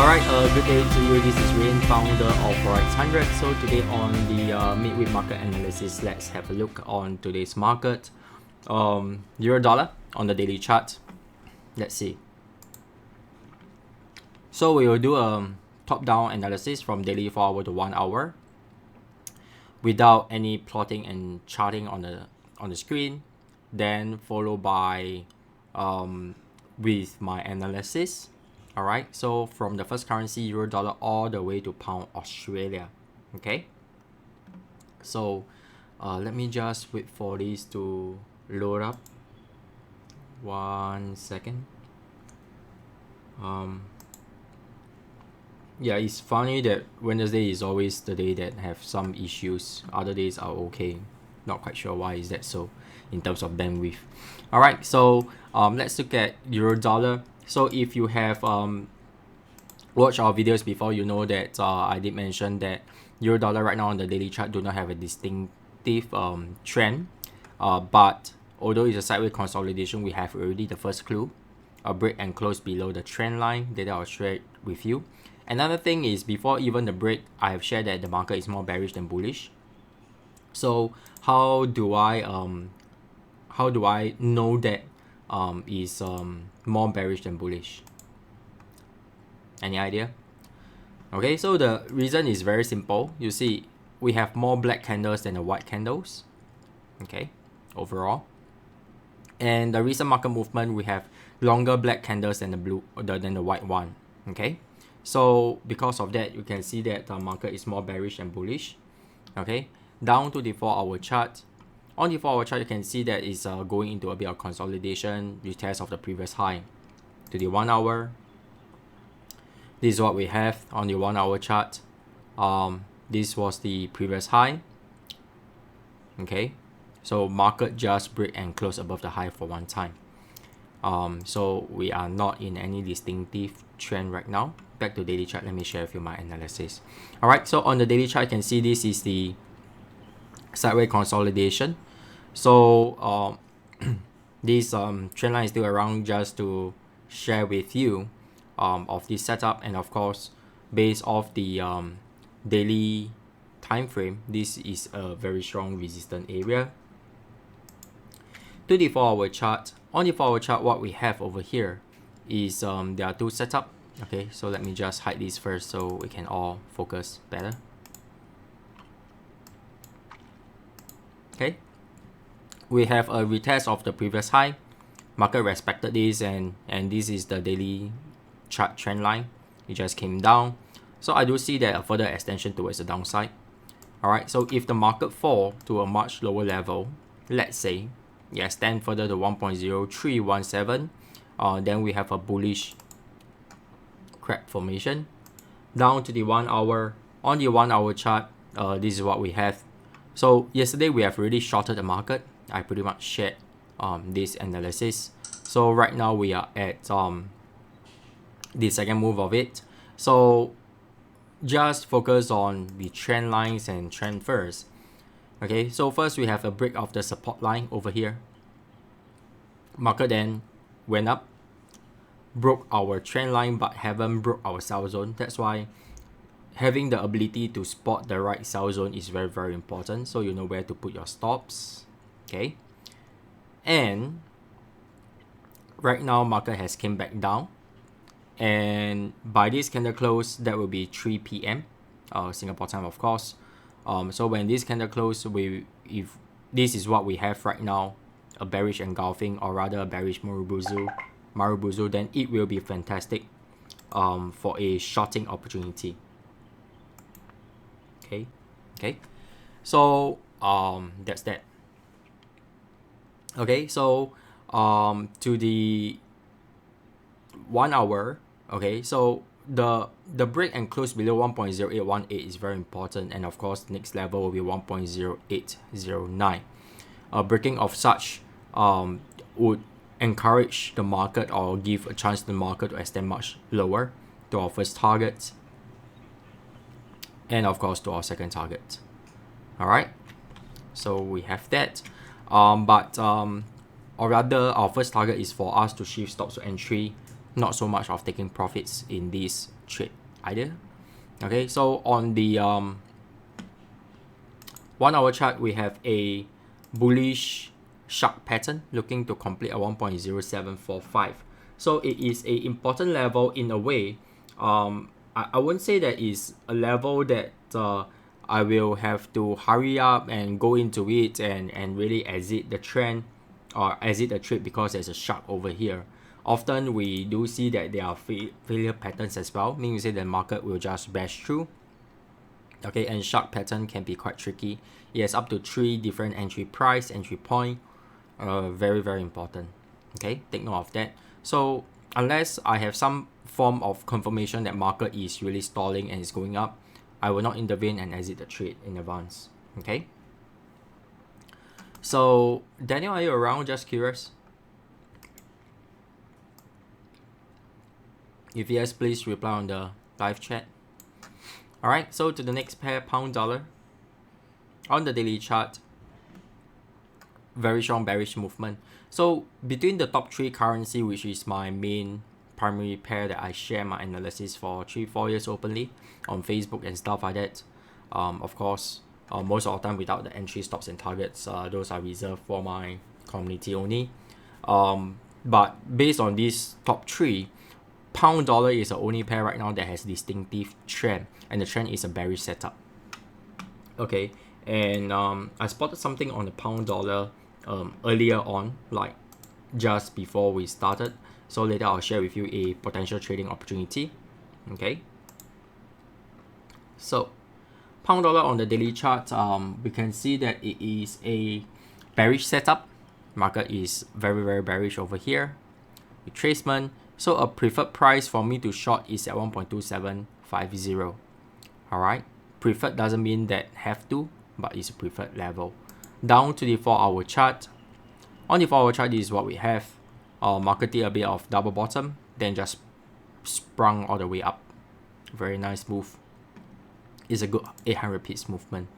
Alright, good day to you. This is Rain, founder of Forex 100. So today on the midweek market analysis, let's have a look on today's market. Euro dollar on the daily chart. Let's see. So we will do a top-down analysis from daily 4 hour to 1 hour without any plotting and charting on the screen. Then followed by with my analysis. Alright, so from the first currency euro dollar all the way to pound Australia. Okay, so let me just wait for this to load up. 1 second. Yeah, it's funny that Wednesday is always the day that have some issues. Other days are okay. Not quite sure why is that so in terms of bandwidth. Alright, so let's look at euro dollar. So if you have watched our videos before, you know that I did mention that euro dollar right now on the daily chart do not have a distinctive trend. But although it's a sideways consolidation, we have already the first clue, a break and close below the trend line that I'll share with you. Another thing is, before even the break, I have shared that the market is more bearish than bullish. So how do I know that is more bearish than bullish? Any idea? Okay, so the reason is very simple. You see, we have more black candles than the white candles. Okay, overall. And the recent market movement, we have longer black candles than the white one. Okay, so because of that, you can see that the market is more bearish than bullish. Okay, down to the 4 hour chart. On the 4 hour chart, you can see that it's going into a bit of consolidation, retest of the previous high. To the 1 hour, this is what we have on the 1 hour chart. This was the previous high. Okay, so market just break and close above the high for one time. So we are not in any distinctive trend right now. Back to daily chart, let me share with you my analysis. Alright, so on the daily chart, you can see this is the sideways consolidation. So this trend line is still around, just to share with you of this setup. And of course, based off the daily time frame, this is a very strong resistance area. To the 4 hour chart, on the 4 hour chart, what we have over here is there are two setups. Okay, so let me just hide this first so we can all focus better. Okay, we have a retest of the previous high. Market respected this, and this is the daily chart trend line. It just came down. So I do see that a further extension towards the downside. Alright, so if the market fall to a much lower level, let's say, yeah, extend further to 1.0317, then we have a bullish crack formation. Down to the 1 hour, on the 1 hour chart, this is what we have. So yesterday we have already shorted the market. I pretty much shared this analysis. So right now we are at the second move of it. So just focus on the trend lines and trend first. Okay, so first we have a break of the support line over here. Market then went up, broke our trend line but haven't broke our sell zone. That's why having the ability to spot the right sell zone is very, very important, so you know where to put your stops. Okay, and right now market has came back down, and by this candle close, that will be 3 p.m. Singapore time, of course. So when this candle close, if this is what we have right now, a bearish engulfing, or rather a bearish marubuzu, then it will be fantastic for a shorting opportunity. Okay, so that's that. Okay, so to the 1 hour. Okay, so the break and close below 1.0818 is very important, and of course next level will be 1.0809. Breaking of such would encourage the market, or give a chance to the market to extend much lower to our first target, and of course to our second target. Alright, so we have that, or rather our first target is for us to shift stops to entry, not so much of taking profits in this trade idea. Okay, so on the 1 hour chart, we have a bullish shark pattern looking to complete at 1.0745. So it is a important level in a way. I wouldn't say that is a level that I will have to hurry up and go into it and really exit the trend or exit the trade because there's a shark over here. Often we do see that there are failure patterns as well, meaning to say the market will just bash through. Okay, and shark pattern can be quite tricky. It has up to 3 different entry price, entry point. Very, very important. Okay, take note of that. So unless I have some form of confirmation that market is really stalling and is going up, I will not intervene and exit the trade in advance. Okay. So Daniel, are you around? Just curious. If yes, please reply on the live chat. Alright, so to the next pair, pound dollar. On the daily chart, very strong bearish movement. So between the top 3 currency, which is my main primary pair that I share my analysis for 3-4 years openly on Facebook and stuff like that. Of course, most of the time without the entry stops and targets, those are reserved for my community only. But based on these top 3, pound dollar is the only pair right now that has distinctive trend, and the trend is a bearish setup. Okay, and I spotted something on the pound dollar earlier on, like just before we started. So later I'll share with you a potential trading opportunity. Okay. So pound dollar on the daily chart, we can see that it is a bearish setup. Market is very, very bearish over here. Retracement. So a preferred price for me to short is at 1.2750. Alright. Preferred doesn't mean that have to, but it's a preferred level. Down to the 4-hour chart. On the 4-hour chart, this is what we have. Market did a bit of double bottom, then just sprung all the way up. Very nice move. It's a good 800 pips movement.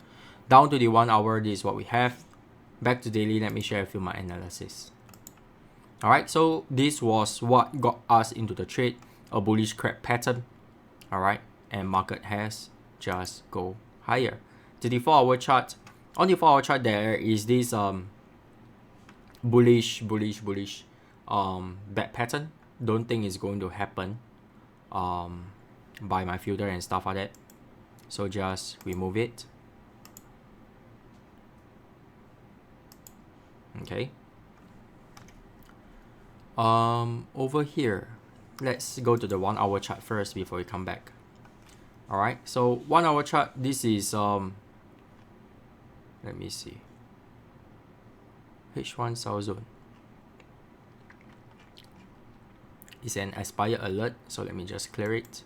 Down to the 1 hour, this is what we have. Back to daily, let me share with you my analysis. Alright, so this was what got us into the trade, a bullish crab pattern. Alright, and market has just go higher. To the 4-hour chart, on the 4-hour chart there is this bullish back pattern. Don't think it's going to happen by my filter and stuff like that. So just remove it. Okay. Over here, let's go to the 1 hour chart first before we come back. Alright, so 1 hour chart, this is let me see, H1 sell zone. It's an expired alert, so let me just clear it.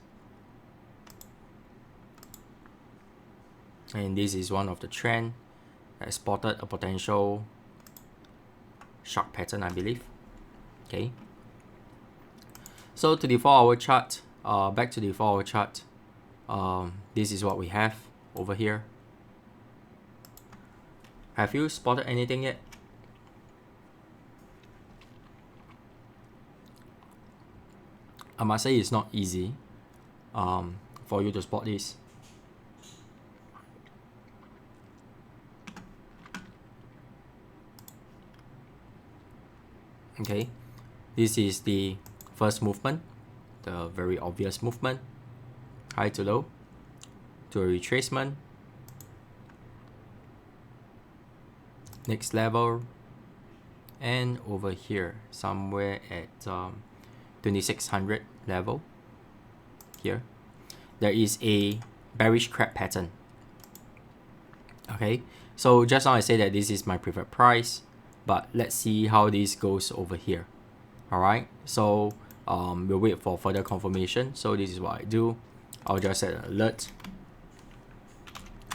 And this is one of the trend that spotted a potential shark pattern, I believe. Okay. So to the 4-hour chart, back to the 4-hour chart, this is what we have over here. Have you spotted anything yet? I must say it's not easy for you to spot this. Okay, this is the first movement, the very obvious movement, high to low, to a retracement, next level, and over here, somewhere at 2600 level, here, there is a bearish crab pattern. Okay, so just now I say that this is my preferred price, but let's see how this goes over here. Alright, so we'll wait for further confirmation. So this is what I do. I'll just set an alert.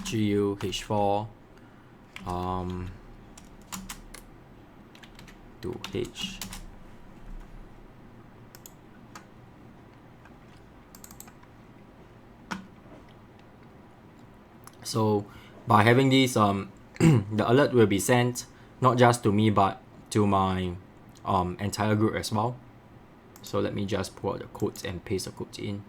GU H4 to H. So by having this, the alert will be sent not just to me but to my entire group as well. So let me just pull out the codes and paste the codes in.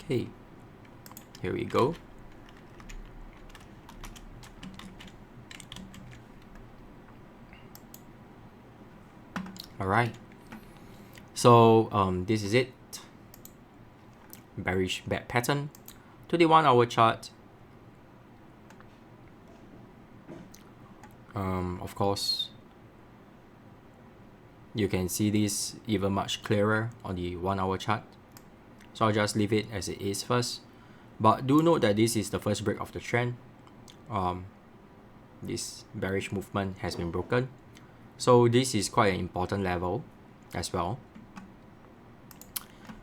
Okay, here we go. All right, so this is it. Bearish bad pattern to the 1 hour chart. Of course, you can see this even much clearer on the 1 hour chart. So I'll just leave it as it is first. But do note that this is the first break of the trend. This bearish movement has been broken. So this is quite an important level as well.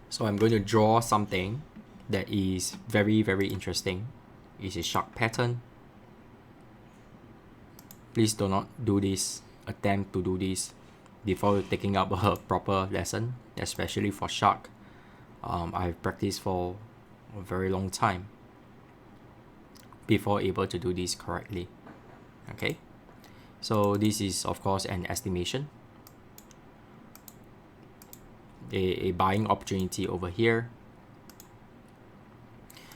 So I'm going to draw something that is very, very interesting. It's a shark pattern. Please do not do this, attempt to do this before taking up a proper lesson, especially for shark. I've practiced for a very long time before able to do this correctly. Okay, so this is of course an estimation, a buying opportunity over here.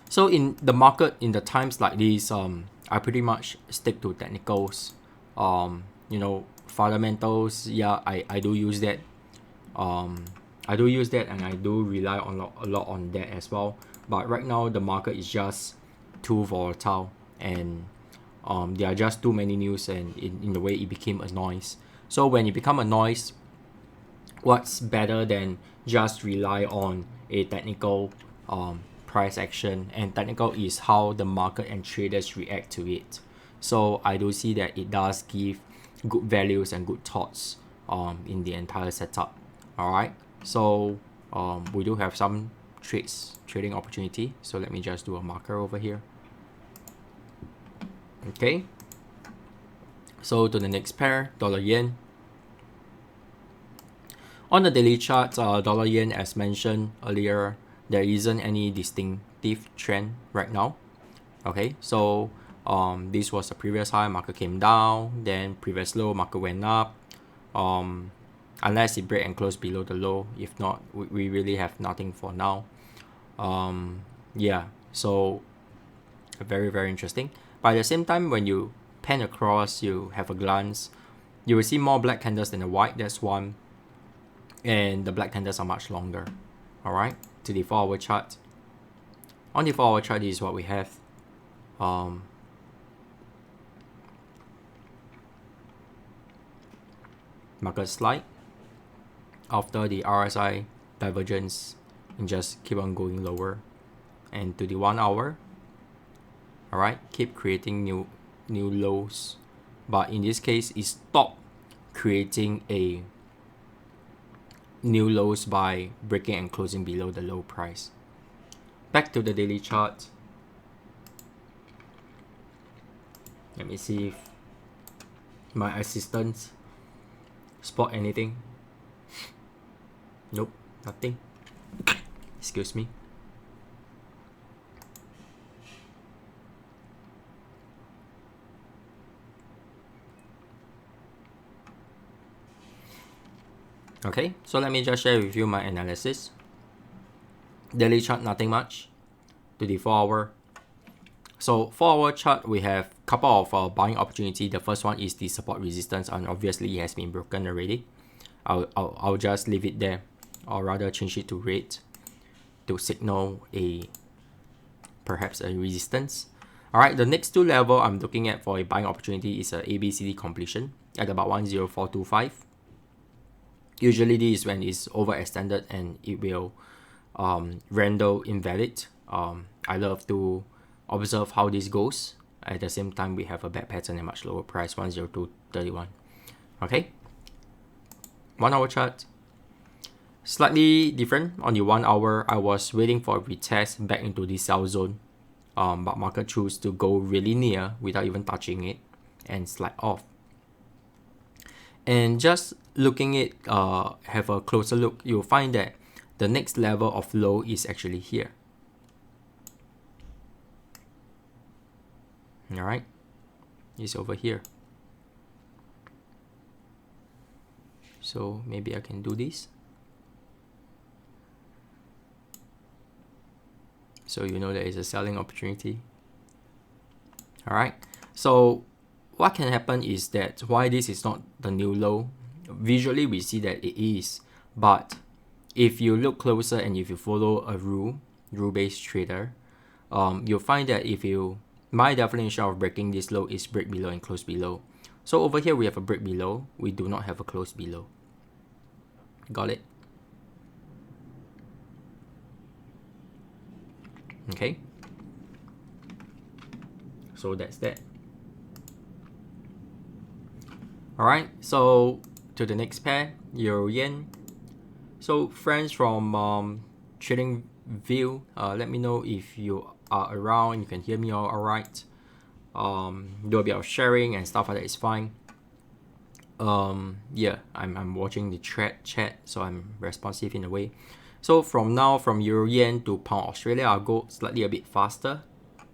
So in the market, in the times like this, I pretty much stick to technicals. You know, fundamentals, yeah, I do use that. I do use that, and I do rely on a lot on that as well. But right now the market is just too volatile, and there are just too many news, and in the way it became a noise. So when it become a noise, what's better than just rely on a technical price action, and technical is how the market and traders react to it. So I do see that it does give good values and good thoughts in the entire setup. All right, so we do have some trading opportunity. So let me just do a marker over here. Okay, so to the next pair, dollar yen. On the daily chart, dollar yen, as mentioned earlier, there isn't any distinctive trend right now. Okay, so this was the previous high, market came down, then previous low, market went up. Unless it break and close below the low, if not, we really have nothing for now. Yeah, so very, very interesting. But at the same time, when you pan across, you have a glance, you will see more black candles than the white. That's one, and the black candles are much longer. All right, to the 4 hour chart. On the 4 hour chart, this is what we have. Market slide after the RSI divergence, and just keep on going lower. And to the 1 hour, all right, keep creating new lows, but in this case it stopped creating a new lows by breaking and closing below the low price. Back to the daily chart. Let me see if my assistants spot anything. Nope, nothing. Excuse me. Okay, so let me just share with you my analysis. Daily chart, nothing much. To the 4 hour. So 4 hour chart, we have a couple of buying opportunity. The first one is the support resistance, and obviously it has been broken already. I'll just leave it there, or rather change it to red to signal perhaps a resistance. All right, the next two level I'm looking at for a buying opportunity is a ABCD completion at about 10425. Usually this is when it's overextended and it will render invalid. I love to observe how this goes. At the same time, we have a bad pattern and much lower price, 10231. Okay, 1 hour chart, slightly different. On the 1 hour, I was waiting for a retest back into the sell zone, but market chose to go really near without even touching it and slide off. And just looking at have a closer look, you'll find that the next level of low is actually here. All right, it's over here. So maybe I can do this. So you know there is a selling opportunity. All right. So what can happen is that why this is not the new low, visually we see that it is, but if you look closer and if you follow a rule-based trader, you'll find that my definition of breaking this low is break below and close below. So over here we have a break below, we do not have a close below. Got it? Okay. So that's that. Alright, so to the next pair, Euro Yen. So friends from TradingView, let me know if you are around, you can hear me alright. Do a bit of sharing and stuff like that is fine. Yeah, I'm watching the chat, so I'm responsive in a way. So from Euro Yen to Pound Australia, I'll go slightly a bit faster.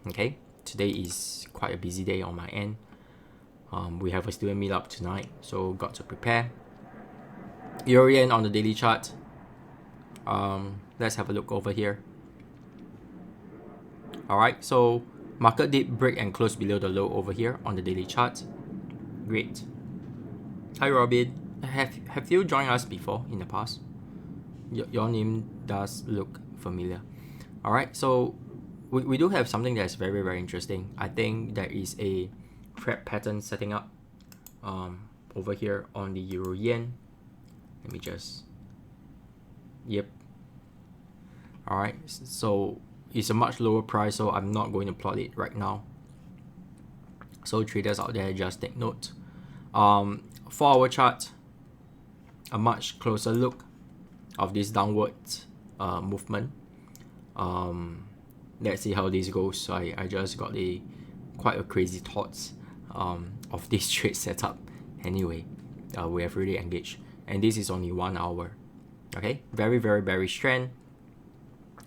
Okay, today is quite a busy day on my end. We have a student meetup tonight, so got to prepare. Euro Yen on the daily chart. Let's have a look over here. Alright, so market did break and close below the low over here on the daily chart. Great. Hi Robin. Have you joined us before in the past? Your name does look familiar. Alright, so we do have something that's very, very interesting. I think there is a trap pattern setting up over here on the Euro Yen. Let me just, yep. Alright, so it's a much lower price, so I'm not going to plot it right now. So traders out there, just take note. 4-hour chart, a much closer look of this downward movement. Let's see how this goes. So I just got quite a crazy thoughts of this trade setup. Anyway, we have really engaged, and this is only 1 hour. Okay, very, very bearish trend.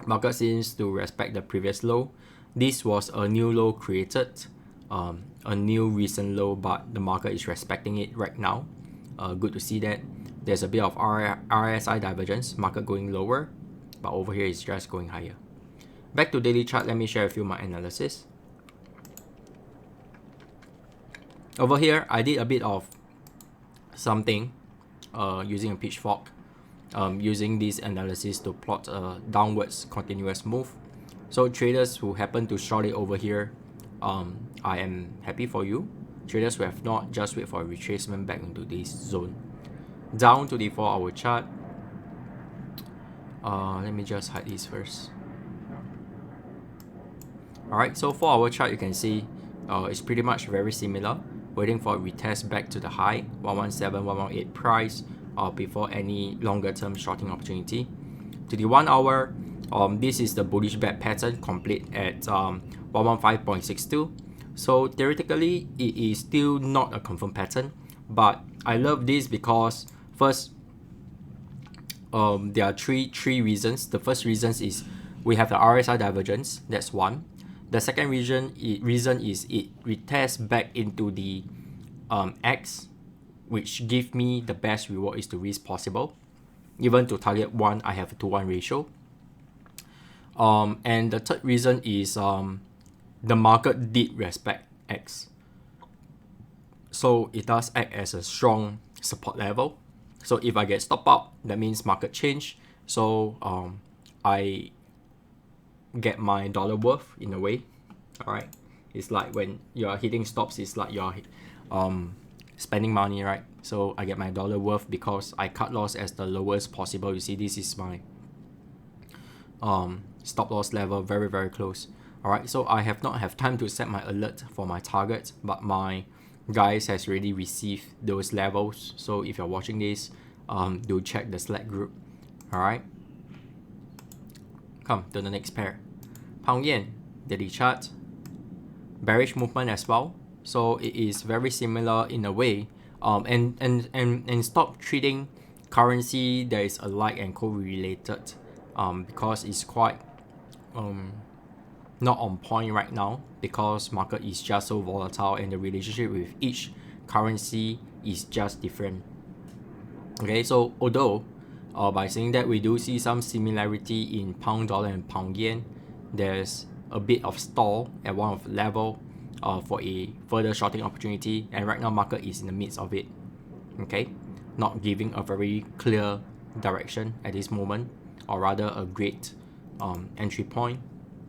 Market seems to respect the previous low. This was a new low created, a new recent low, but the market is respecting it right now. Good to see that. There's a bit of RSI divergence, market going lower, but over here it's just going higher. Back to daily chart, let me share with you my analysis. Over here, I did a bit of something using a pitchfork, using this analysis to plot a downwards continuous move. So traders who happen to short it over here, I am happy for you. Traders who have not, just wait for a retracement back into this zone. Down to the 4-hour chart. Let me just hide this first. Alright, so 4-hour chart, you can see it's pretty much very similar. Waiting for a retest back to the high 117, 118 price before any longer term shorting opportunity. To the 1 hour, this is the bullish bad pattern complete at 115.62. So theoretically, it is still not a confirmed pattern, but I love this because first, there are three reasons. The first reason is we have the RSI divergence. That's one. The second reason is it retests back into the X, which give me the best reward is to risk possible. Even to target 1, I have a 2-1 ratio. And the third reason is the market did respect X. So it does act as a strong support level. So if I get stop out, that means market change. So I get my dollar worth in a way. Alright, it's like when you are hitting stops, it's like you're spending money, right? So I get my dollar worth because I cut loss as the lowest possible. You see, this is my stop loss level, very, very close. Alright, so I have not have time to set my alert for my target, but my guys has already received those levels. So if you're watching this, do check the Slack group. Alright, come to the next pair. Pound Yen, daily chart, bearish movement as well. So it is very similar in a way. And stop treating currency that is alike and correlated, because it's quite not on point right now, because market is just so volatile and the relationship with each currency is just different. Okay, so although by saying that we do see some similarity in pound dollar and pound yen, there's a bit of stall at one of the level for a further shorting opportunity, and right now market is in the midst of it. Okay, not giving a very clear direction at this moment, or rather a great entry point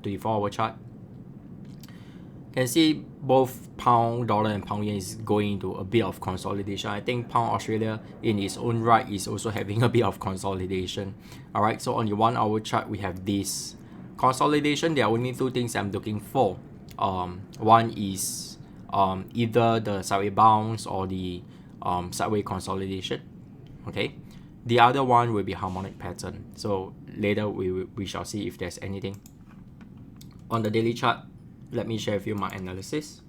to the 4-hour chart. Can see both pound dollar and pound yen is going into a bit of consolidation. I think pound Australia in its own right is also having a bit of consolidation. Alright, so on the 1-hour chart we have this consolidation. There are only two things I'm looking for. One is either the sideways bounce or the sideways consolidation. Okay, the other one will be harmonic pattern. So later we shall see if there's anything. On the daily chart, let me share with you my analysis.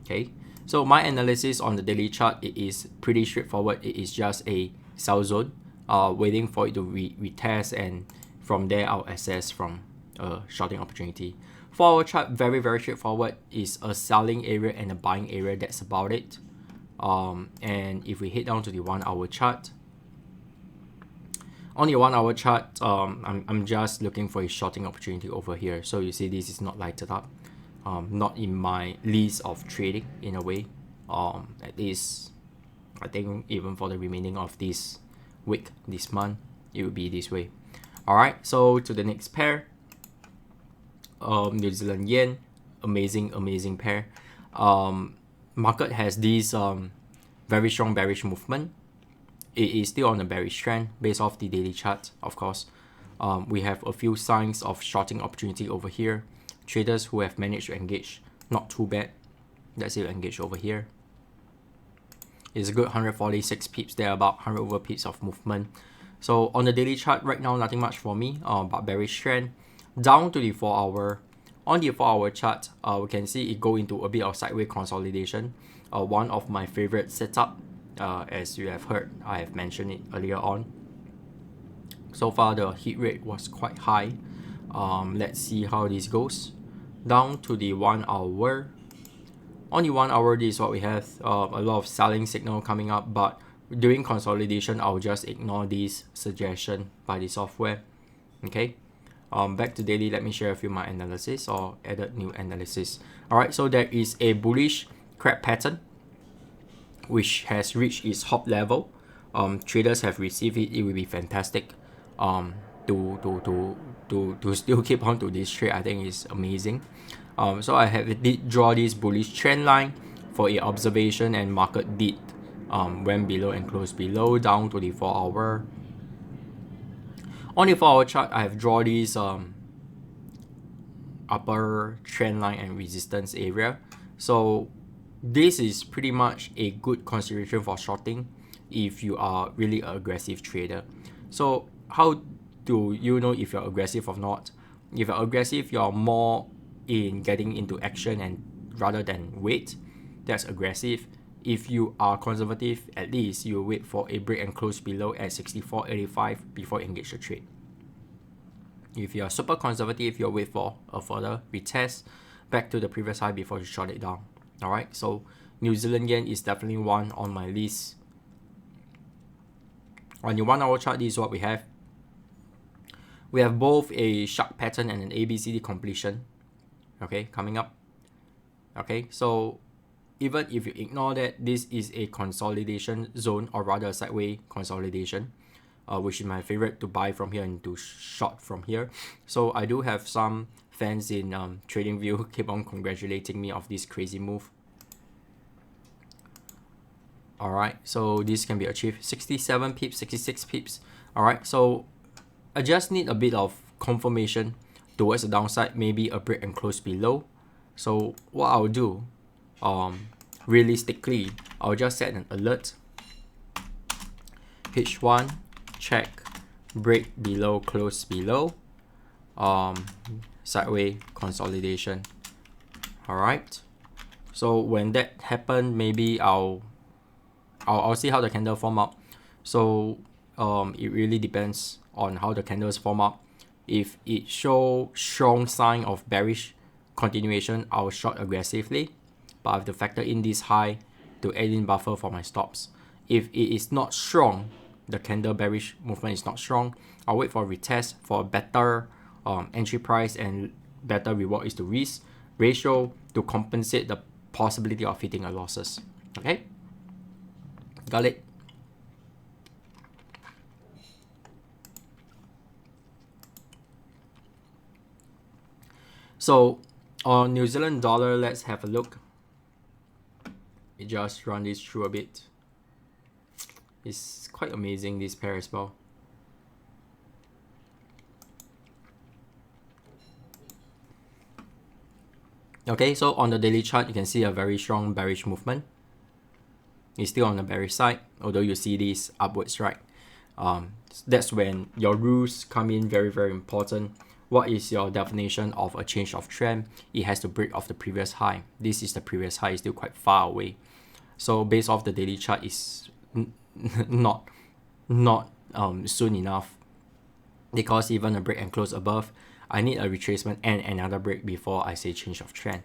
Okay, so my analysis on the daily chart, it is pretty straightforward. It is just a sell zone, waiting for it to retest, and from there I'll assess from a shorting opportunity. 4-hour chart, very straightforward. Is a selling area and a buying area. That's about it. And if we head down to the 1-hour chart, on the 1-hour chart, I'm just looking for a shorting opportunity over here. So you see this is not lighted up, not in my list of trading in a way. At least I think even for the remaining of this week, this month, it will be this way. Alright, so to the next pair, New Zealand yen, amazing pair. Market has this very strong bearish movement. It is still on a bearish trend based off the daily chart, of course. We have a few signs of shorting opportunity over here. Traders who have managed to engage, not too bad. Let's say you engage over here. It's a good 146 pips there, about 100 over pips of movement. So on the daily chart right now, nothing much for me, but bearish trend. Down to the 4-hour. On the 4-hour chart, we can see it go into a bit of sideways consolidation. One of my favorite setup. As you have heard, I have mentioned it earlier on. So far the hit rate was quite high. Let's see how this goes. Down to the 1-hour. On the 1-hour, this is what we have. A lot of selling signal coming up, but during consolidation, I'll just ignore this suggestion by the software. Okay. Back to daily, let me share with you my analysis or added new analysis. Alright, so there is a bullish crab pattern which has reached its top level. Traders have received it. It will be fantastic to still keep on to this trade. I think it's amazing. So I did draw this bullish trend line for a observation, and market did went below and closed below down to the 4-hour. On the 4-hour chart, I have drawn this upper trend line and resistance area. So this is pretty much a good consideration for shorting if you are really an aggressive trader. So how do you know if you're aggressive or not? If you're aggressive, you're more in getting into action and rather than wait. That's aggressive. If you are conservative, at least you wait for a break and close below at 64.85 before you engage the trade. If you are super conservative, you'll wait for a further retest back to the previous high before you short it down. Alright, so New Zealand yen is definitely one on my list. On the 1-hour chart, this is what we have. We have both a shark pattern and an ABCD completion. Okay, coming up. Okay, so even if you ignore that, this is a consolidation zone, or rather a sideways consolidation, which is my favorite to buy from here and to short from here. So I do have some fans in TradingView keep on congratulating me of this crazy move. Alright, so this can be achieved. 67 pips, 66 pips. Alright, so I just need a bit of confirmation towards the downside, maybe a break and close below. So what I'll do, realistically, I'll just set an alert. H1, check, break below, close below, sideways consolidation. Alright, so when that happens, maybe I'll see how the candle form up. So it really depends on how the candles form up. If it shows strong sign of bearish continuation, I'll short aggressively, but I have to factor in this high to add in buffer for my stops. If it is not strong, the candle bearish movement is not strong, I'll wait for a retest for a better entry price and better reward is to risk ratio to compensate the possibility of hitting a losses. Okay, got it. So on New Zealand dollar, let's have a look. We just run this through a bit. It's quite amazing, this pair as well. Okay, so on the daily chart, you can see a very strong bearish movement. It's still on the bearish side, although you see this upwards, right? That's when your rules come in very, very important. What is your definition of a change of trend? It has to break off the previous high. This is the previous high, it's still quite far away. So based off the daily chart is not soon enough, because even a break and close above, I need a retracement and another break before I say change of trend.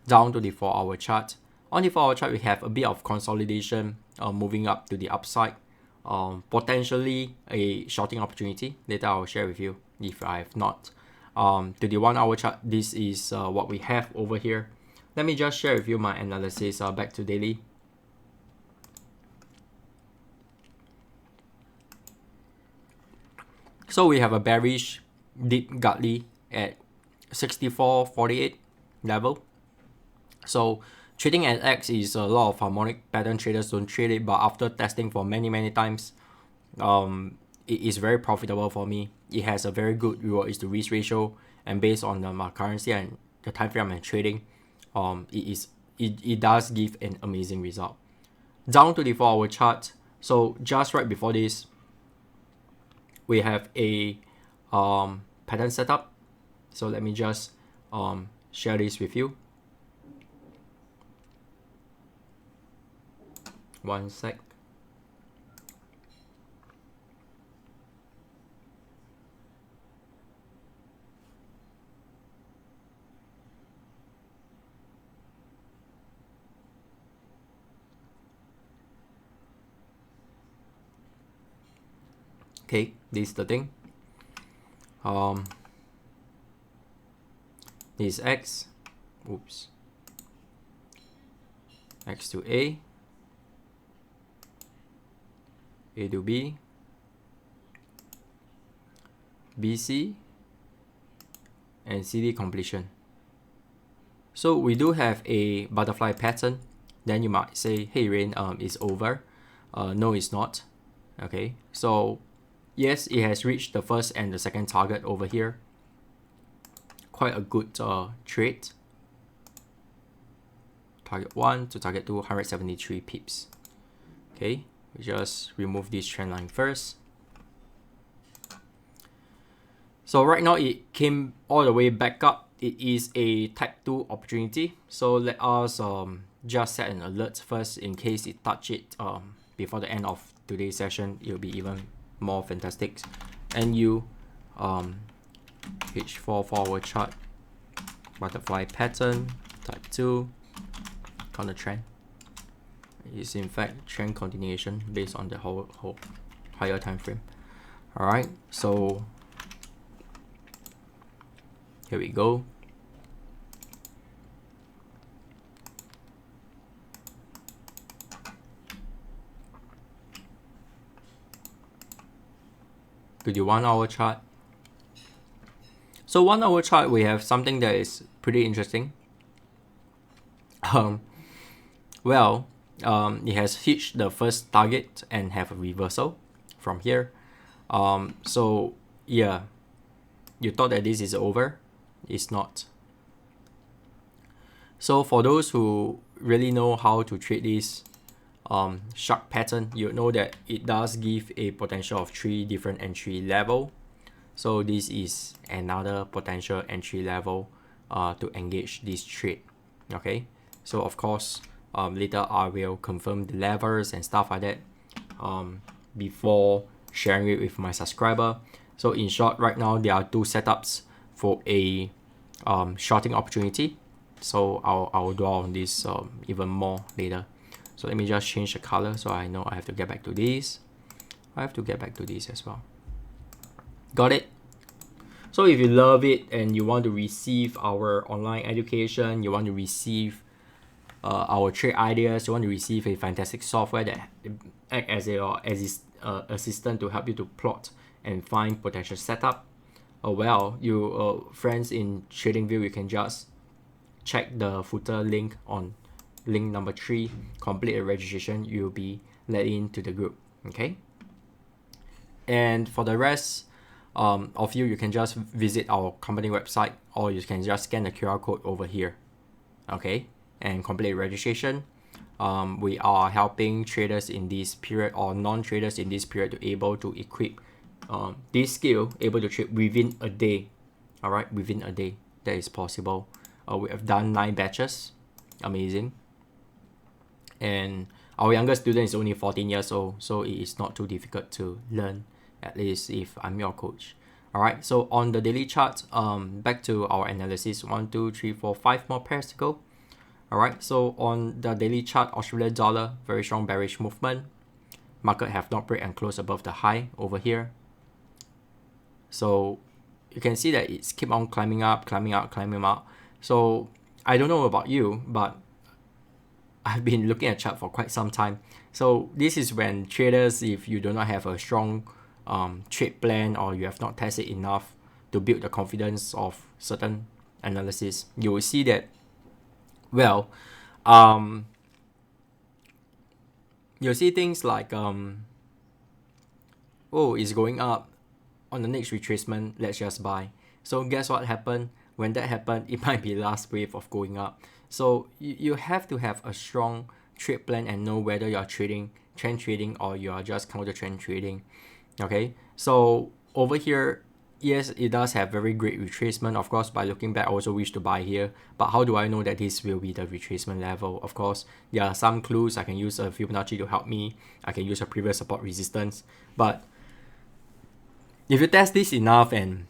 Down to the 4-hour chart. On the 4-hour chart, we have a bit of consolidation moving up to the upside. Potentially a shorting opportunity. Later I'll share with you if I have not. To the 1-hour chart, this is what we have over here. Let me just share with you my analysis back to daily. So we have a bearish deep godly at 64.48 level. So trading at X is a lot of harmonic pattern traders don't trade it, but after testing for many times, it is very profitable for me. It has a very good reward is to risk ratio, and based on the currency and the time frame I'm trading, it does give an amazing result. Down to the 4-hour chart. So just right before this, we have a pattern setup. So let me just share this with you. One sec. Okay, this is the thing. This is X. Oops. X to A to B, BC, and CD completion. So we do have a butterfly pattern. Then you might say, hey Rain, it's over. No, it's not. Okay, so yes, it has reached the first and the second target over here. Quite a good trade. Target 1 to target 2, 173 pips. Okay, we just remove this trend line first. So right now it came all the way back up. It is a type 2 opportunity. So let us just set an alert first in case it touch it before the end of today's session. It will be even more fantastic. NU H4 forward chart, butterfly pattern, type 2, counter trend. It's in fact trend continuation based on the whole higher time frame. All right, so here we go. To the 1 hour chart. So 1 hour chart, we have something that is pretty interesting. It has hit the first target and have a reversal from here. So yeah, you thought that this is over. It's not. So for those who really know how to trade this shark pattern, you know that it does give a potential of 3 different entry level. So this is another potential entry level to engage this trade. Okay, so of course later I will confirm the levels and stuff like that before sharing it with my subscriber. So in short, right now there are 2 setups for a shorting opportunity. So I'll dwell on this even more later. So let me just change the color so I know I have to get back to this. I have to get back to this as well. Got it? So if you love it and you want to receive our online education, you want to receive our trade ideas, you want to receive a fantastic software that act as your assistant to help you to plot and find potential setup, well, you friends in TradingView, you can just check the footer link on link number 3, complete a registration, you'll be let into the group. Okay, and for the rest of you can just visit our company website, or you can just scan the QR code over here, okay, and complete registration. We are helping traders in this period or non-traders in this period to able to equip this skill, able to trade within a day. All right, within a day, that is possible. We have done 9 batches, amazing. And our youngest student is only 14 years old, so it is not too difficult to learn, at least if I'm your coach. All right, so on the daily chart, back to our analysis, 1, 2, 3, 4, 5 more pairs to go. All right, so on the daily chart, Australian dollar, very strong bearish movement. Market have not break and close above the high over here. So you can see that it's keep on climbing up. So I don't know about you, but I've been looking at chart for quite some time. So this is when traders, if you do not have a strong trade plan, or you have not tested enough to build the confidence of certain analysis, you will see that, well, you'll see things like oh, it's going up, on the next retracement, let's just buy. So guess what happened? When that happened, it might be last wave of going up. So you have to have a strong trade plan and know whether you're trading trend trading or you are just counter trend trading. Okay, so over here, yes, it does have very great retracement. Of course, by looking back, I also wish to buy here. But how do I know that this will be the retracement level? Of course, there are some clues. I can use a Fibonacci to help me. I can use a previous support resistance. But if you test this enough, and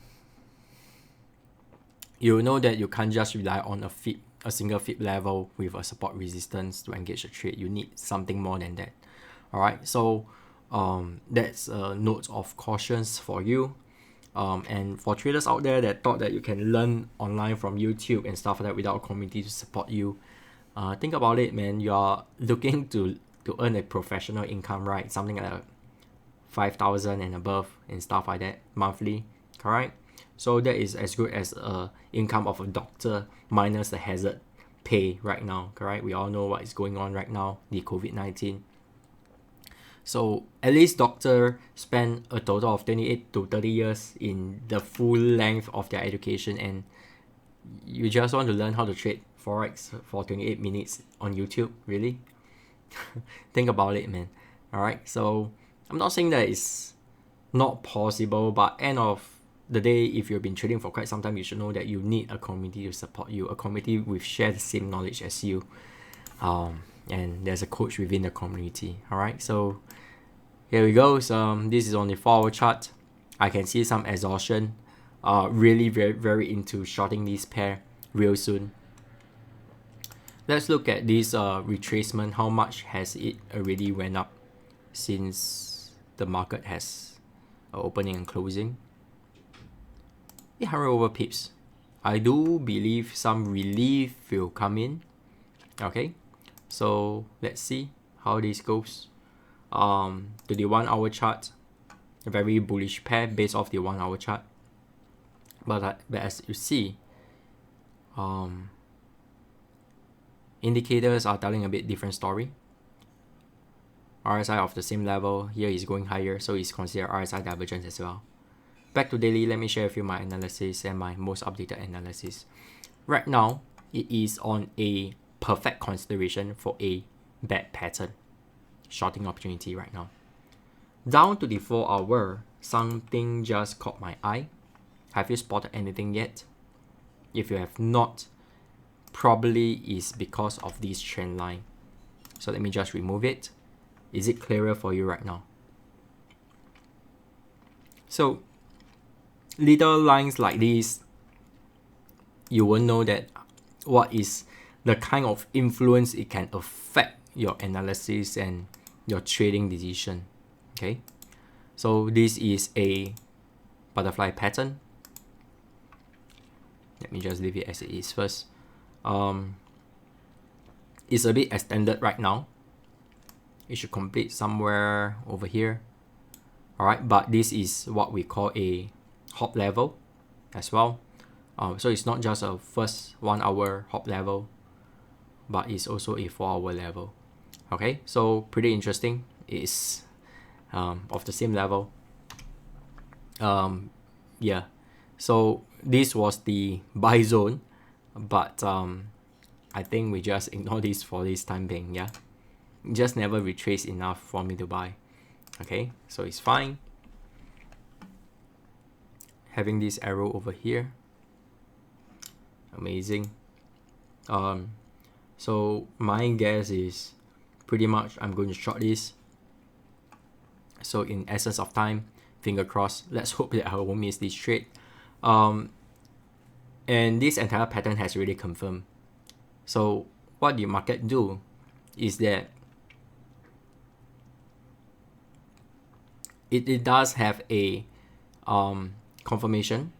you know that you can't just rely on a single fib level with a support resistance to engage a trade. You need something more than that. All right, so that's a note of cautions for you. And for traders out there that thought that you can learn online from YouTube and stuff like that without a community to support you, think about it, man. You are looking to earn a professional income, right? Something like 5,000 and above and stuff like that monthly, correct? So that is as good as a income of a doctor minus the hazard pay right now, correct? We all know what is going on right now, the COVID-19. So at least doctor spend a total of 28 to 30 years in the full length of their education, and you just want to learn how to trade Forex for 28 minutes on YouTube, really? Think about it, man. All right, so I'm not saying that it's not possible, but end of the day, if you've been trading for quite some time, you should know that you need a community to support you, a community with share the same knowledge as you, and there's a coach within the community. All right, so here we go. So this is on the 4-hour chart. I can see some exhaustion. Really very into shorting this pair real soon. Let's look at this retracement. How much has it already went up since the market has opening and closing? 800 over pips. I do believe some relief will come in. Okay, so let's see how this goes. To the 1-hour chart, a very bullish pair based off the 1-hour chart. But as you see, indicators are telling a bit different story. RSI of the same level, here is going higher, so it's considered RSI divergence as well. Back to daily, let me share with you my analysis and my most updated analysis. Right now, it is on a perfect consideration for a bad pattern. Shorting opportunity right now. Down to the 4-hour, something just caught my eye. Have you spotted anything yet? If you have not, probably is because of this trend line. So let me just remove it. Is it clearer for you right now? So little lines like this, you will know that what is the kind of influence it can affect your analysis and your trading decision. Okay, so this is a butterfly pattern. me just leave it as it is first. It's a bit extended right now. It should complete somewhere over here. Alright, but this is what we call a hop level as well. So it's not just a first 1 hour hop level, but it's also a 4 hour level. Okay, so pretty interesting. It's of the same level. Yeah, so this was the buy zone, but I think we just ignore this for this time being. Yeah, just never retrace enough for me to buy. Okay, so it's fine. Having this arrow over here, amazing. So my guess is pretty much I'm going to short this. So in essence of time, finger crossed, let's hope that I won't miss this trade. And this entire pattern has really confirmed. So what the market do is that it does have a confirmation,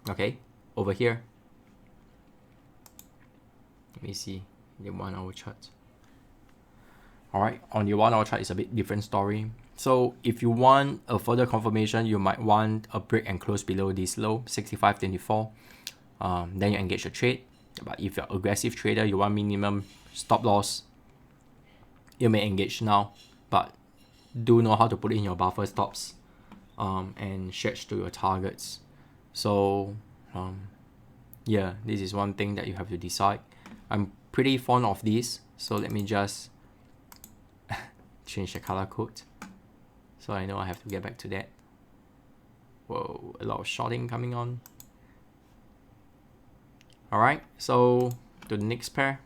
okay, over here. Let me see the 1 hour chart. Alright, on the 1 hour chart is a bit different story. So if you want a further confirmation, you might want a break and close below this low, 65.24. Then you engage a trade. But if you're an aggressive trader, you want minimum stop loss, you may engage now. But do know how to put in your buffer stops and stretch to your targets. So yeah, this is one thing that you have to decide. I'm pretty fond of this, so let me just change the color code so I know I have to get back to that. Whoa, a lot of shorting coming on. Alright, so to the next pair.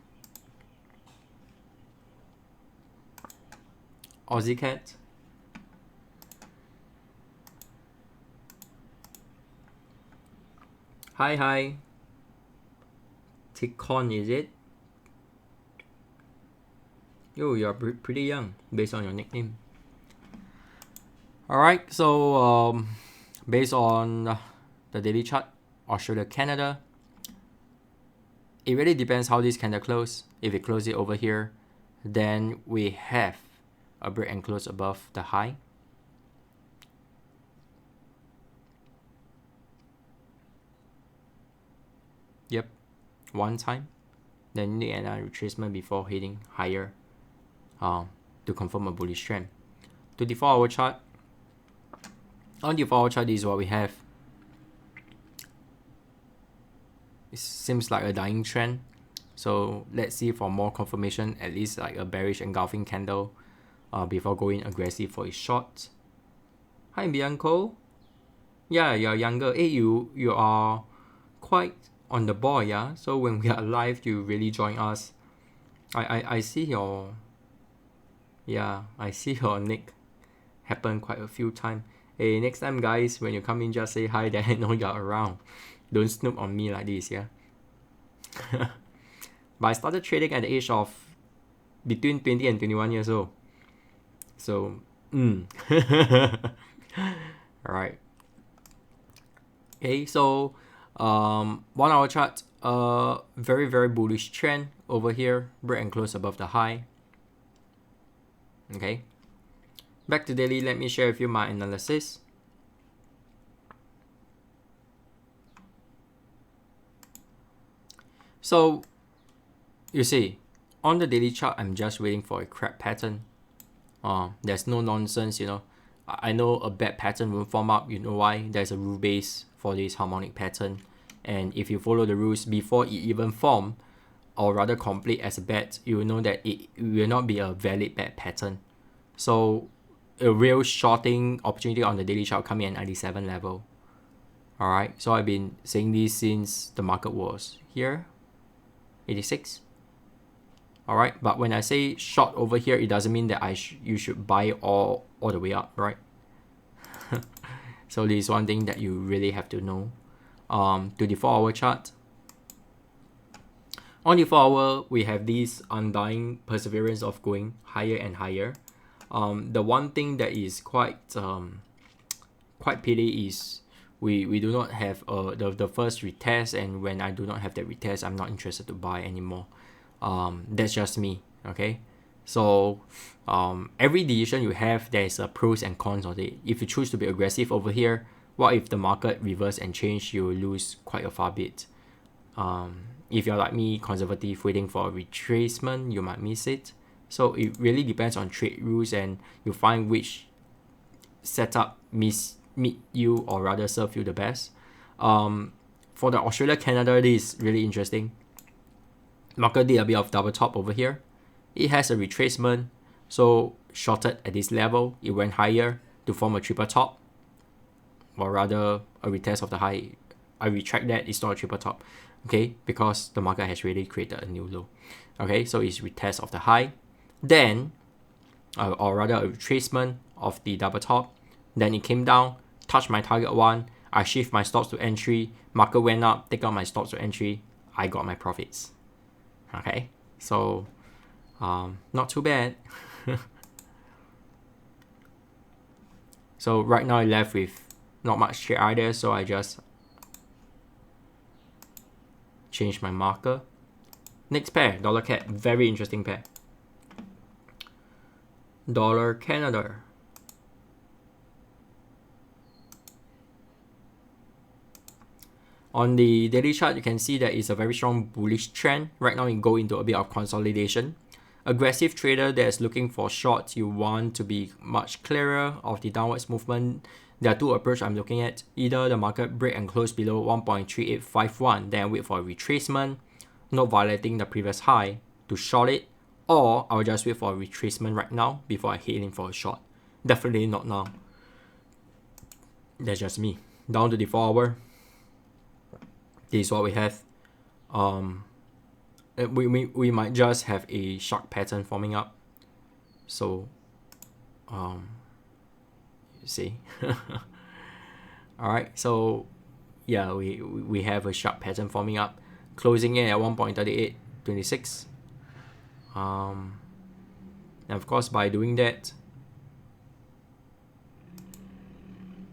Aussie Cat. Hi. Ticon, is it? Yo, you're pretty young based on your nickname. Alright, so based on the daily chart, Australia, Canada, it really depends how this candle close. If it close it over here, then we have a break and close above the high. Yep, one time. Then need another retracement before heading higher to confirm a bullish trend. To the 4 hour chart, on the 4 hour chart, this is what we have. It seems like a dying trend. So let's see for more confirmation, at least like a bearish engulfing candle before going aggressive for a short. Hi Bianco. Yeah, you're younger. Hey, you are quite on the ball, yeah? So when we are live, you really join us. I see your... Yeah, I see your nick happen quite a few times. Hey, next time guys, when you come in, just say hi, then I know you're around. Don't snoop on me like this, yeah? But I started trading at the age of between 20 and 21 years old. So, Alright. Okay, so 1 hour chart, very, very bullish trend over here. Break and close above the high. Okay. Back to daily, let me share with you my analysis. So, you see, on the daily chart, I'm just waiting for a crap pattern. There's no nonsense, you know. I know a bad pattern will form up. You know why? There's a rule base for this harmonic pattern. And if you follow the rules before it even form, or rather complete as a bad, you will know that it will not be a valid bad pattern. So a real shorting opportunity on the daily chart coming at 97 level. Alright, so I've been saying this since the market was here, 86. Alright, but when I say short over here, it doesn't mean that you should buy all the way up, right? So this is one thing that you really have to know. To the 4 hour chart. On the 4 hour, we have this undying perseverance of going higher and higher. The one thing that is quite pity is we do not have the first retest, and when I do not have that retest, I'm not interested to buy anymore. That's just me. Okay, so every decision you have, there's a pros and cons of it. If you choose to be aggressive over here, what if the market reverse and change? You will lose quite a far bit. If you're like me, conservative, waiting for a retracement, you might miss it. So it really depends on trade rules, and you find which setup meet you, or rather serve you the best. For the Australia Canada, this is really interesting. Market did a bit of double top over here. It has a retracement, so shorted at this level, it went higher to form a triple top, or rather a retest of the high. I retract that, it's not a triple top, okay, because the market has really created a new low. Okay, so it's retest of the high, then or rather a retracement of the double top, then it came down, touched my target one, I shift my stops to entry, market went up, take out my stops to entry, I got my profits. Okay, so not too bad. So right now I left with not much trade either, so I just change my marker. Next pair, dollar CAD, very interesting pair. Dollar Canada. On the daily chart, you can see that it's a very strong bullish trend. Right now, it go into a bit of consolidation. Aggressive trader that is looking for shorts, you want to be much clearer of the downwards movement. There are two approaches I'm looking at. Either the market break and close below 1.3851, then wait for a retracement, not violating the previous high to short it, or I'll just wait for a retracement right now before I hit in for a short. Definitely not now. That's just me. Down to the 4 hour. This is what we have. We might just have a shark pattern forming up. So, you see. Alright, so yeah, we have a shark pattern forming up, closing in at 1.3826. And of course, by doing that,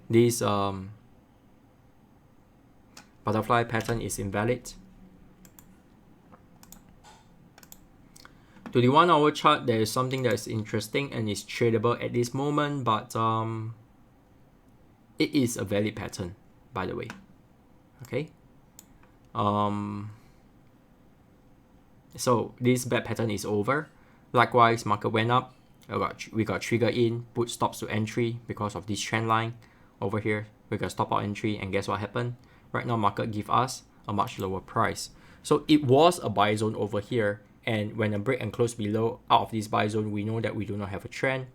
this butterfly pattern is invalid. To the 1 hour chart, there is something that is interesting and is tradable at this moment, but it is a valid pattern, by the way. Okay. So this bad pattern is over. Likewise, market went up. We got trigger in, put stops to entry because of this trend line over here. We got stop out entry, and guess what happened? Right now, market give us a much lower price. So it was a buy zone over here, and when a break and close below out of this buy zone, we know that we do not have a trend.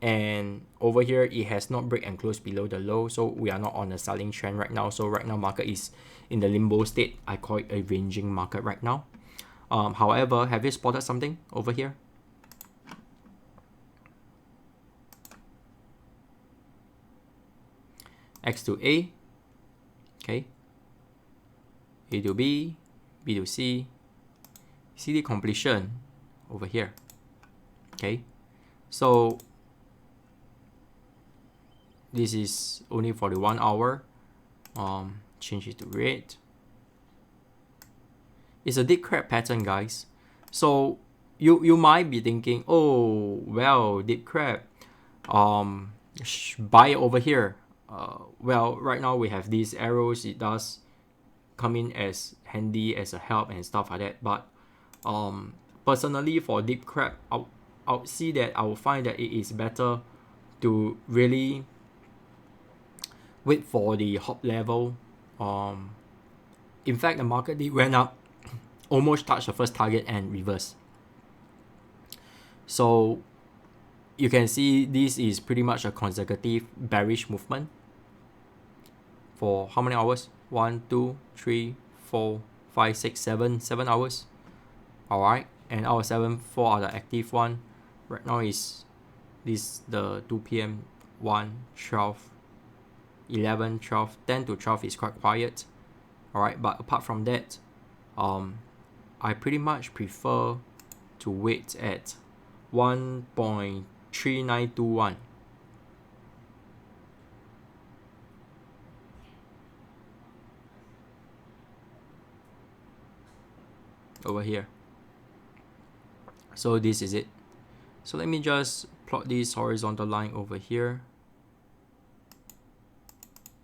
And over here, it has not break and close below the low, so we are not on a selling trend right now. So right now, market is in the limbo state. I call it a ranging market right now. However, have you spotted something over here? X to A, okay, A to B, B to C, CD completion over here, okay. So this is only for the 1 hour. Change it to red. It's a deep crab pattern, guys. So you might be thinking, oh well, deep crab, buy it over here. Well, right now we have these arrows. It does come in as handy as a help and stuff like that. But personally, for deep crab, I'll see that I will find that it is better to really wait for the hop level. In fact, the market did went up, almost touched the first target and reversed. So you can see this is pretty much a consecutive bearish movement for how many hours? 1, 2, 3, 4, 5, 6, 7 hours. Alright, and out of 7, 4 are the active one. Right now is this the 2 p.m. 1, 12, 11, 12, 10 to 12 is quite quiet. Alright, but apart from that, I pretty much prefer to wait at 1.3921. over here. So this is it. So let me just plot this horizontal line over here.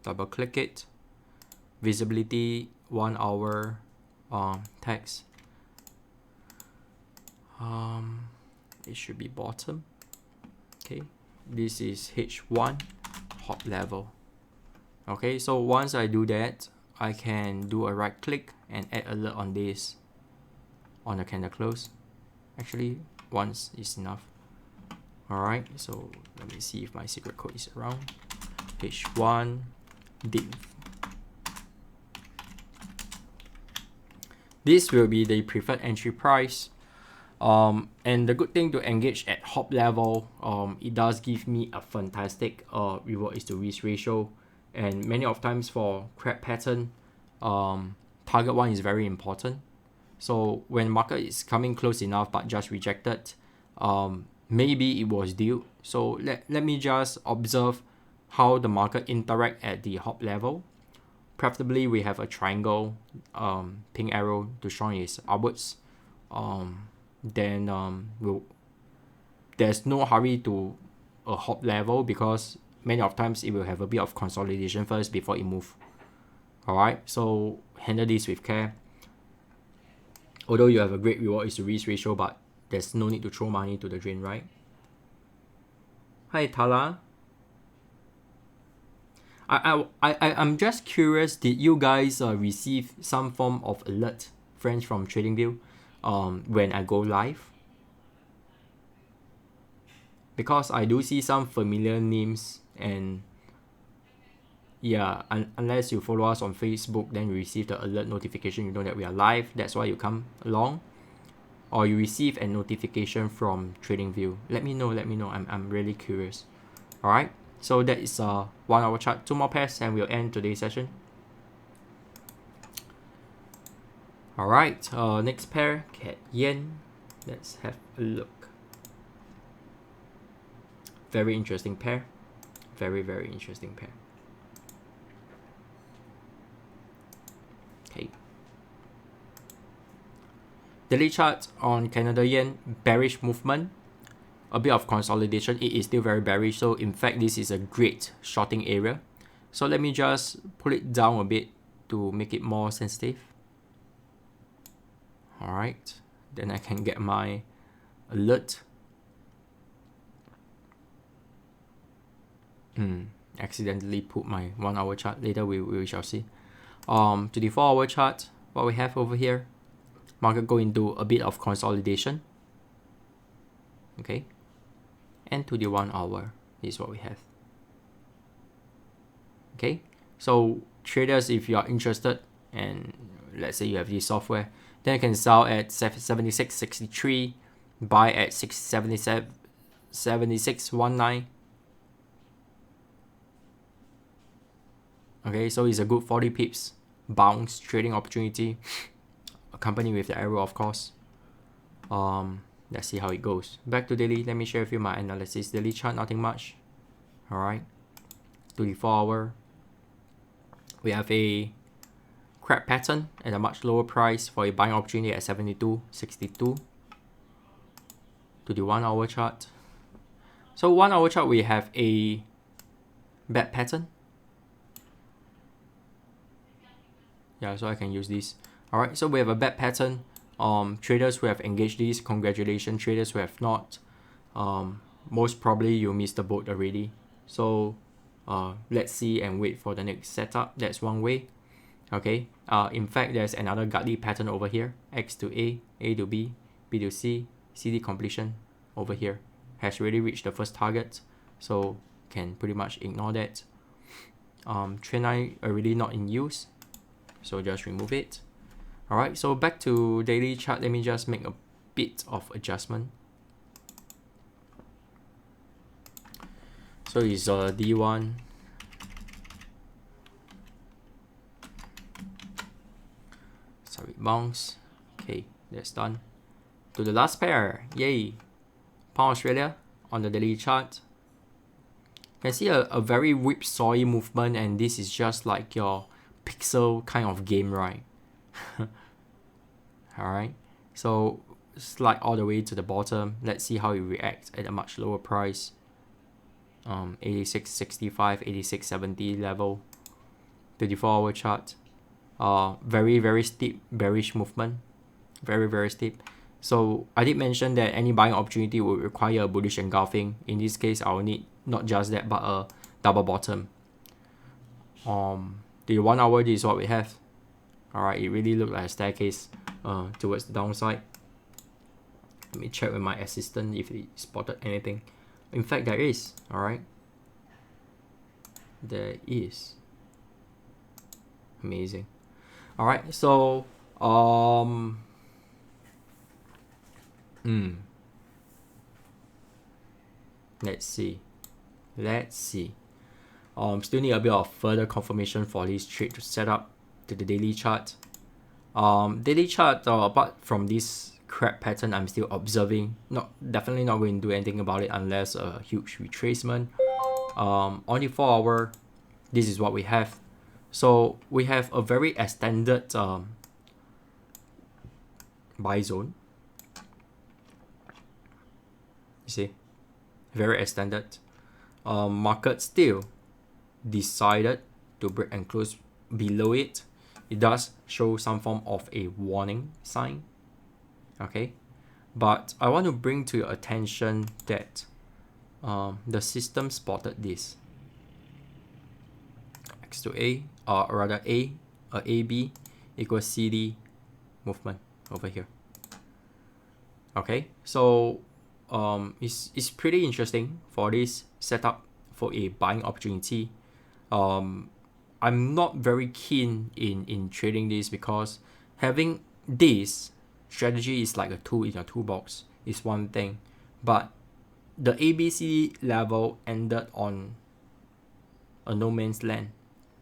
Double click it. Visibility 1 hour text. It should be bottom. Okay, this is H1 hop level. Okay, so once I do that, I can do a right click and add alert on this on the candle close. Actually, once is enough. Alright, so let me see if my secret code is around. H1 div. This will be the preferred entry price. And the good thing to engage at hop level, it does give me a fantastic reward is to risk ratio. And many of times for crab pattern, target one is very important. So when market is coming close enough but just rejected, maybe it was due. So let me just observe how the market interact at the hop level. Preferably we have a triangle, pink arrow to show is upwards. Then there's no hurry to a hop level because many of times it will have a bit of consolidation first before it move. Alright, so handle this with care. Although you have a great reward is to risk ratio, but there's no need to throw money to the drain, right? Hi Tala. I'm just curious, did you guys receive some form of alert, friends from TradingView, when I go live? Because I do see some familiar names, and yeah, unless you follow us on Facebook, then you receive the alert notification, you know that we are live, that's why you come along. Or you receive a notification from TradingView. Let me know, I'm really curious. Alright, so that is 1 hour chart, 2 more pairs, and we'll end today's session. Alright, next pair, Cat Yen. Let's have a look. Very interesting pair. Very interesting pair. Okay. Daily chart on Canada Yen, bearish movement. A bit of consolidation. It is still very bearish. So in fact, this is a great shorting area. So let me just pull it down a bit to make it more sensitive. Alright. Then I can get my alert. Accidentally put my 1 hour chart. Later we shall see. To the 4 hour chart, what we have over here, market go into a bit of consolidation. Okay. And to the 1 hour is what we have. Okay. So traders, if you are interested, and let's say you have this software, then you can sell at 76.63, buy at 76.19. Okay, so it's a good 40 pips bounce trading opportunity, accompanied with the arrow, of course. Let's see how it goes. Back to daily, let me share with you my analysis. Daily chart, nothing much. Alright, to the 4 hour, we have a crab pattern at a much lower price for a buying opportunity at 72.62. To the 1 hour chart. So 1 hour chart, we have a bad pattern. Yeah, so I can use this. Alright, so we have a bad pattern. Traders who have engaged this, congratulations. Traders who have not, most probably you missed the boat already. So let's see and wait for the next setup. That's one way. Okay. In fact, there's another godly pattern over here. X to A to B, B to C, CD completion over here. Has already reached the first target, so can pretty much ignore that. Trend line already not in use, so just remove it. Alright, so back to daily chart. Let me just make a bit of adjustment. So it's D1. Sorry, bounce. Okay, that's done. To the last pair, yay! Pound Australia on the daily chart. You can see a very whipsaw movement, and this is just like your pixel kind of game, right? Alright, So slide all the way to the bottom. Let's see how it reacts at a much lower price. 86.65, 86.70 level. 24-hour chart. Very steep bearish movement. Very steep. So I did mention that any buying opportunity will require a bullish engulfing. In this case, I will need not just that, but a double bottom. The 1 hour, this is what we have. Alright, it really looked like a staircase towards the downside. Let me check with my assistant if he spotted anything. In fact, there is. Alright, there is. Amazing. Alright, so let's see. Still need a bit of further confirmation for this trade to set up to the daily chart. Daily chart, apart from this crab pattern, I'm still observing. Definitely not going to do anything about it unless a huge retracement. On the 4 hour, this is what we have. So we have a very extended buy zone. You see, very extended. Market still decided to break and close below it. It does show some form of a warning sign. Okay, but I want to bring to your attention that the system spotted this X to A, or rather AB equals CD movement over here. Okay, so it's pretty interesting for this setup for a buying opportunity. I'm not very keen in trading this because having this strategy is like a tool in your toolbox is one thing, but the ABC level ended on a no man's land.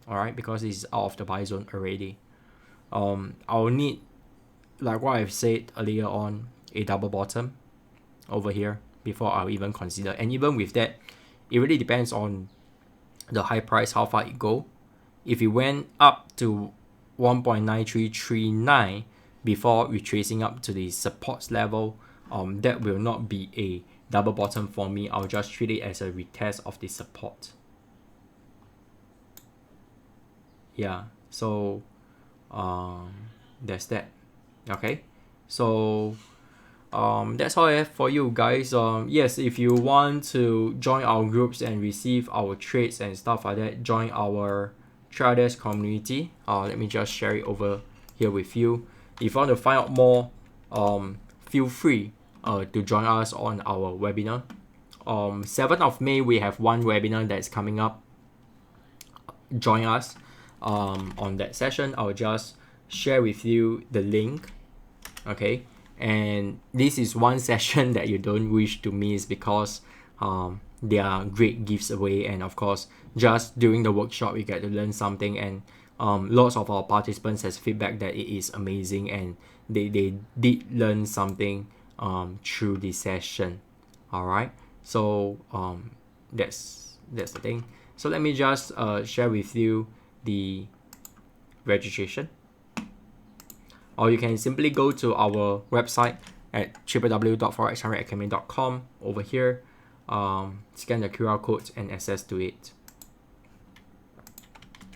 Alright, because it's out of the buy zone already. I'll need, like what I've said earlier on, a double bottom over here before I'll even consider. And even with that, it really depends on the high price, how far it go. If it went up to 1.9339 before retracing up to the supports level, that will not be a double bottom for me. I'll just treat it as a retest of the support. Yeah, so that's that. Okay, so that's all I have for you guys. Yes, if you want to join our groups and receive our trades and stuff like that, join our traders community. Let me just share it over here with you. If you want to find out more, feel free to join us on our webinar. 7th of May we have one webinar that's coming up. Join us on that session. I'll just share with you the link. Okay, and this is one session that you don't wish to miss because there are great gifts away, and of course just during the workshop you get to learn something, and lots of our participants has feedback that it is amazing and they did learn something through the session. Alright, so that's the thing. So let me just share with you the registration, or you can simply go to our website at www.forexacademy.com. over here, scan the QR code and access to it.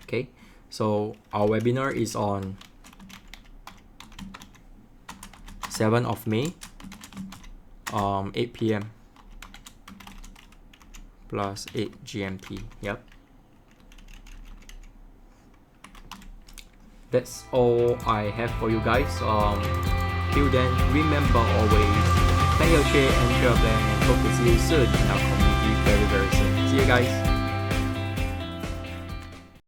Okay, so our webinar is on 7th of May, 8 p.m. plus 8 GMT. Yep. That's all I have for you guys. Till then, remember always, plan your trade and share a plan, and hope to see you soon in our community very soon. See you guys.